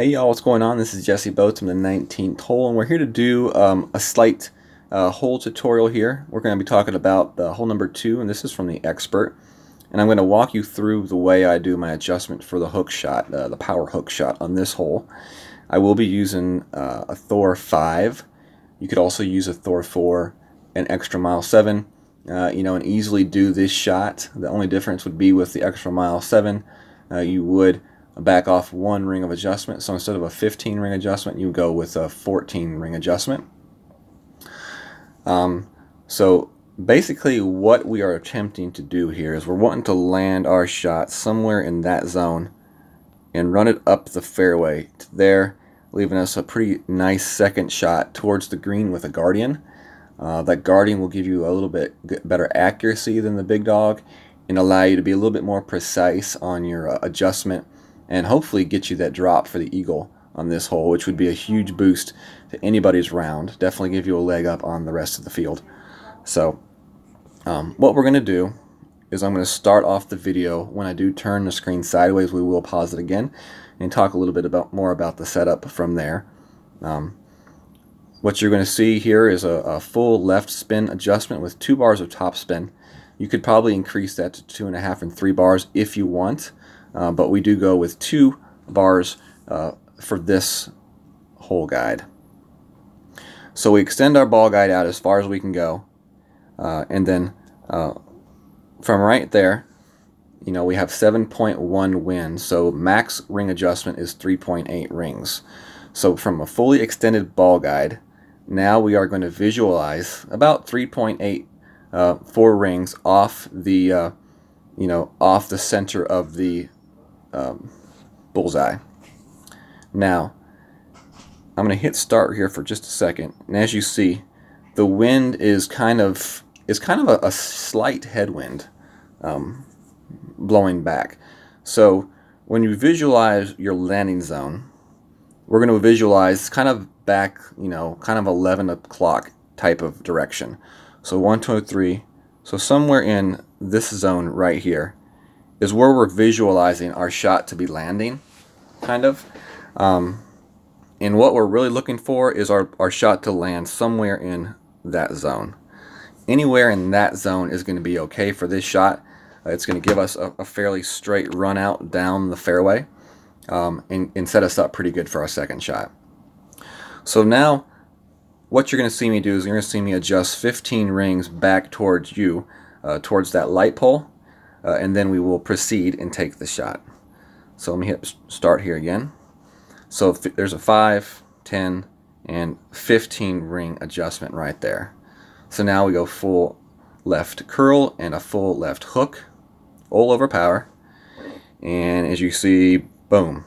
Hey y'all, what's going on? This is Jesse Boats from the 19th hole, and we're here to do a slight hole tutorial here. We're going to be talking about hole number 2, and this is from the expert. And I'm going to walk you through the way I do my adjustment for the hook shot, the power hook shot on this hole. I will be using a Thor 5. You could also use a Thor 4, an extra mile 7, and easily do this shot. The only difference would be with the extra mile 7, you would back off 1 ring of adjustment. So instead of a 15 ring adjustment, you go with a 14 ring adjustment. So basically what we are attempting to do here is we're wanting to land our shot somewhere in that zone and run it up the fairway to there, leaving us a pretty nice second shot towards the green with a guardian. That guardian will give you a little bit better accuracy than the big dog and allow you to be a little bit more precise on your adjustment, and hopefully get you that drop for the eagle on this hole, which would be a huge boost to anybody's round. Definitely give you a leg up on the rest of the field. So what we're going to do is I'm going to start off the video. When I do turn the screen sideways, we will pause it again and talk a little bit more about the setup from there. What you're going to see here is a full left spin adjustment with 2 bars of top spin. You could probably increase that to 2.5 and 3 bars if you want. But we do go with 2 bars for this hole guide. So we extend our ball guide out as far as we can go, and then from right there, we have 7.1 wind, so max ring adjustment is 3.8 rings. So from a fully extended ball guide, now we are going to visualize about 3.8 4 rings off the off the center of the bullseye. Now I'm going to hit start here for just a second, and as you see, the wind is kind of a slight headwind blowing back. So when you visualize your landing zone, we're going to visualize kind of back, kind of 11 o'clock type of direction. So 1, 2, 3. So somewhere in this zone right here is where we're visualizing our shot to be landing, kind of. And what we're really looking for is our shot to land somewhere in that zone. Anywhere in that zone is going to be okay for this shot. It's going to give us a fairly straight run out down the fairway, and set us up pretty good for our second shot. So now what you're going to see me do is you're going to see me adjust 15 rings back towards you, towards that light pole, and then we will proceed and take the shot. So let me hit start here again. So there's a 5, 10, and 15 ring adjustment right there. So now we go full left curl and a full left hook, all over power, and as you see, boom,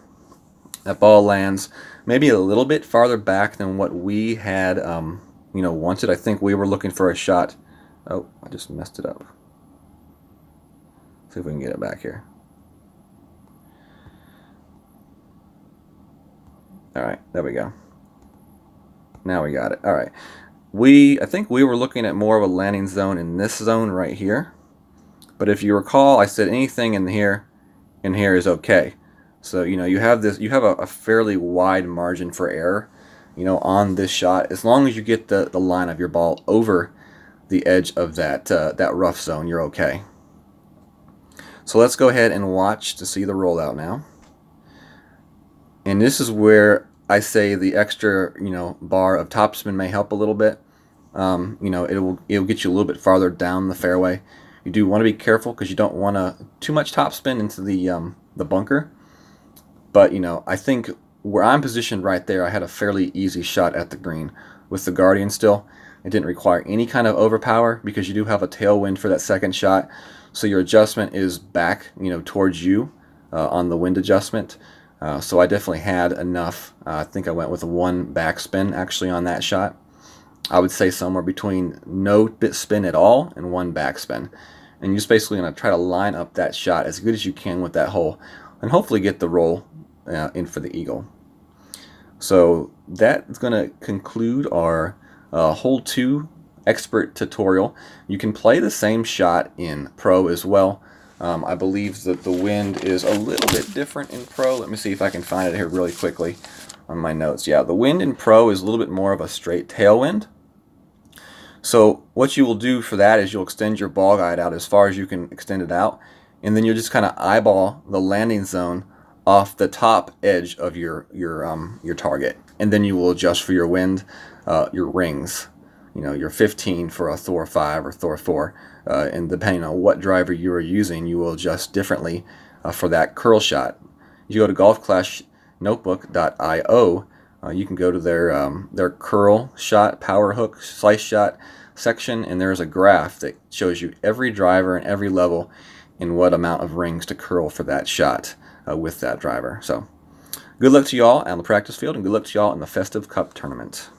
that ball lands maybe a little bit farther back than what we had wanted. I think we were looking for a shot. Oh, I just messed it up. See if we can get it back here. Alright, there we go. Now we got it. Alright. I think we were looking at more of a landing zone in this zone right here. But if you recall, I said anything in here is okay. So you have a fairly wide margin for error, on this shot, as long as you get the line of your ball over the edge of that rough zone, you're okay. So let's go ahead and watch to see the rollout now. And this is where I say the extra bar of topspin may help a little bit. It'll get you a little bit farther down the fairway. You do want to be careful because you don't want too much topspin into the bunker. But I think where I'm positioned right there, I had a fairly easy shot at the green with the guardian still. It didn't require any kind of overpower because you do have a tailwind for that second shot. So your adjustment is back, towards you on the wind adjustment. So I definitely had enough. I think I went with a 1 backspin actually on that shot. I would say somewhere between no bit spin at all and 1 backspin. And you're just basically going to try to line up that shot as good as you can with that hole and hopefully get the roll in for the eagle. So that is going to conclude our hole 2 expert tutorial. You can play the same shot in pro as well. I believe that the wind is a little bit different in Pro. Let me see if I can find it here really quickly on my notes. Yeah, the wind in Pro is a little bit more of a straight tailwind. So what you will do for that is you'll extend your ball guide out as far as you can extend it out, and then you'll just kind of eyeball the landing zone off the top edge of your target, and then you will adjust for your wind, your rings. You know, your 15 for a Thor 5 or Thor 4, and depending on what driver you are using, you will adjust differently for that curl shot. You go to golfclashnotebook.io. You can go to their curl shot, power hook, slice shot section, and there's a graph that shows you every driver and every level and what amount of rings to curl for that shot with that driver. So good luck to y'all on the practice field, and good luck to y'all in the Festive Cup tournament.